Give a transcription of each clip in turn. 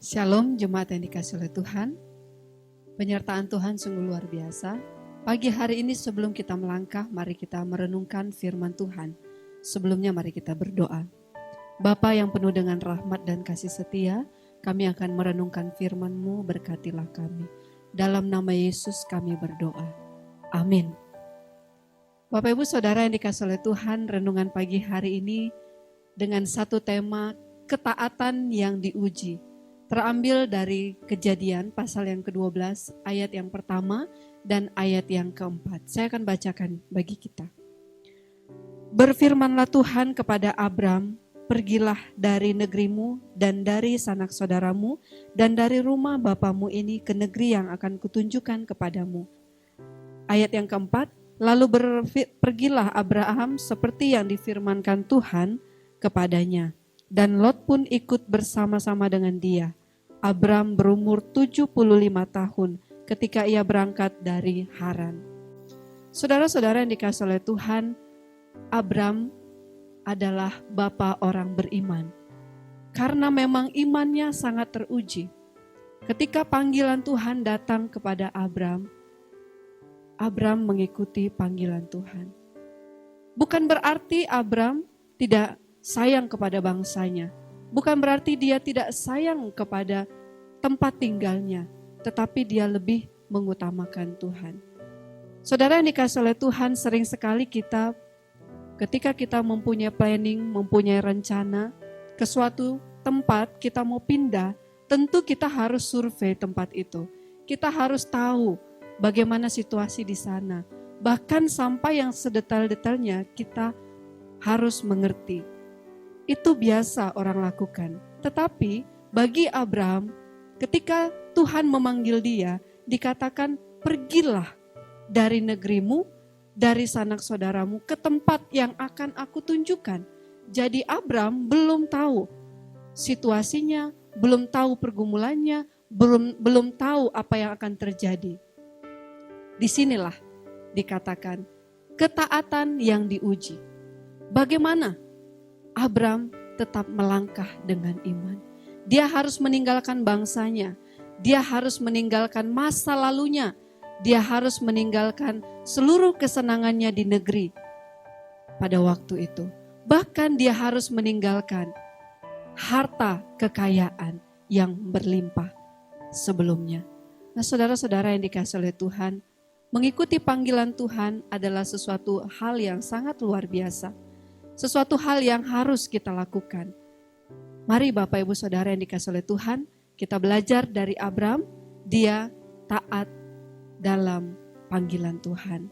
Shalom jemaat yang dikasihi oleh Tuhan. Penyertaan Tuhan sungguh luar biasa. Pagi hari ini sebelum kita melangkah, mari kita merenungkan firman Tuhan. Sebelumnya mari kita berdoa. Bapa yang penuh dengan rahmat dan kasih setia, kami akan merenungkan firman-Mu, berkatilah kami. Dalam nama Yesus kami berdoa. Amin. Bapak Ibu Saudara yang dikasihi oleh Tuhan, renungan pagi hari ini dengan satu tema ketaatan yang diuji. Terambil dari Kejadian pasal yang ke-12 ayat yang pertama dan ayat yang keempat. Saya akan bacakan bagi kita. Berfirmanlah Tuhan kepada Abram, pergilah dari negerimu dan dari sanak saudaramu dan dari rumah bapamu ini ke negeri yang akan kutunjukkan kepadamu. Ayat yang keempat, lalu pergilah Abraham seperti yang difirmankan Tuhan kepadanya. Dan Lot pun ikut bersama-sama dengan dia. Abram berumur 75 tahun ketika ia berangkat dari Haran. Saudara-saudara yang dikasihi oleh Tuhan, Abram adalah bapa orang beriman. Karena memang imannya sangat teruji. Ketika panggilan Tuhan datang kepada Abram, Abram mengikuti panggilan Tuhan. Bukan berarti Abram tidak sayang kepada bangsanya. Bukan berarti dia tidak sayang kepada tempat tinggalnya, tetapi dia lebih mengutamakan Tuhan. Saudara yang dikasihi oleh Tuhan, sering sekali ketika kita mempunyai planning, mempunyai rencana ke suatu tempat, kita mau pindah, tentu kita harus survei tempat itu. Kita harus tahu bagaimana situasi di sana. Bahkan sampai yang sedetail-detailnya kita harus mengerti. Itu biasa orang lakukan. Tetapi bagi Abram, ketika Tuhan memanggil dia, dikatakan pergilah dari negerimu, dari sanak saudaramu ke tempat yang akan aku tunjukkan. Jadi Abram belum tahu situasinya, belum tahu pergumulannya, belum tahu apa yang akan terjadi. Disinilah dikatakan ketaatan yang diuji. Bagaimana Abram tetap melangkah dengan iman. Dia harus meninggalkan bangsanya. Dia harus meninggalkan masa lalunya. Dia harus meninggalkan seluruh kesenangannya di negeri pada waktu itu. Bahkan dia harus meninggalkan harta kekayaan yang berlimpah sebelumnya. Nah, saudara-saudara yang dikasihi oleh Tuhan, mengikuti panggilan Tuhan adalah sesuatu hal yang sangat luar biasa. Sesuatu hal yang harus kita lakukan. Mari Bapak Ibu Saudara yang dikasihi oleh Tuhan, kita belajar dari Abram, dia taat dalam panggilan Tuhan.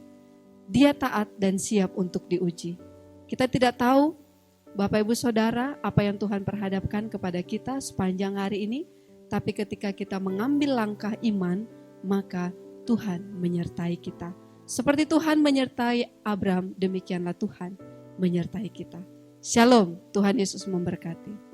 Dia taat dan siap untuk diuji. Kita tidak tahu, Bapak Ibu Saudara, apa yang Tuhan perhadapkan kepada kita sepanjang hari ini, tapi ketika kita mengambil langkah iman, maka Tuhan menyertai kita. Seperti Tuhan menyertai Abram, demikianlah Tuhan menyertai kita. Shalom, Tuhan Yesus memberkati.